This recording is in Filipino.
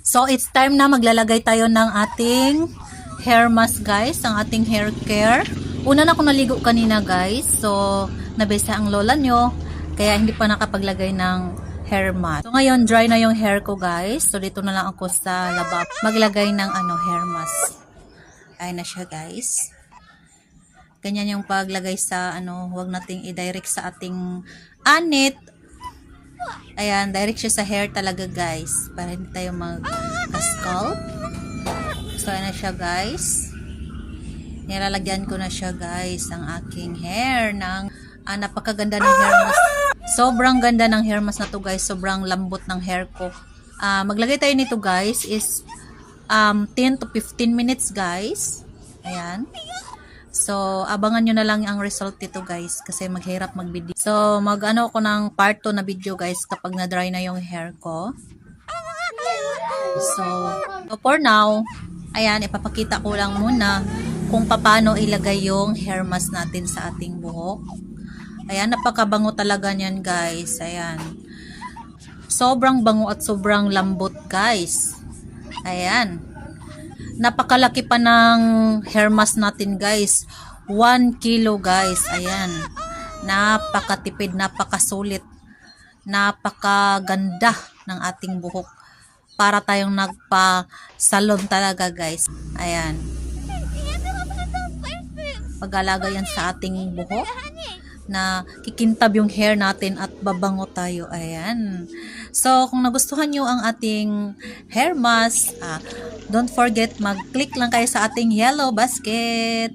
So, it's time na maglalagay tayo ng ating hair mask, guys. Ang ating hair care. Una na ako naligo kanina, guys. So, nabesa ang lola nyo. Kaya hindi pa nakapaglagay ng hair mask. So, ngayon, dry na yung hair ko, guys. So, dito na lang ako sa labab. Maglagay ng hair mask. Ay na siya, guys. Ganyan yung paglagay sa, huwag nating i-direct sa ating anit. Ayan, direct siya sa hair talaga, guys. Para hindi tayo mag-scalp. So, ayan na siya, guys. Nilalagyan ko na siya, guys, ang aking hair ng napakaganda ng hair mask. Sobrang ganda ng hair mask na to, guys. Sobrang lambot ng hair ko. Maglagay tayo nito, guys, is 10 to 15 minutes, guys. Ayan. So, abangan nyo na lang ang result nito, guys, kasi maghirap mag-video. So, ako ng part 2 na video, guys, kapag na-dry na yung hair ko. So, for now, ayan, ipapakita ko lang muna kung paano ilagay yung hair mask natin sa ating buhok. Ayan, napakabango talaga niyan, guys. Ayan. Sobrang bango at sobrang lambot, guys. Ayan. Napakalaki pa ng hair mask natin, guys. 1 kilo, guys. Ayan. Napakatipid, napakasulit. Napakaganda ng ating buhok. Para tayong nagpa-salon talaga, guys. Ayan. Pag-alaga yan sa ating buhok na kikintab yung hair natin at babango tayo. Ayan. So, kung nagustuhan nyo ang ating hair mask, don't forget mag-click lang kayo sa ating yellow basket.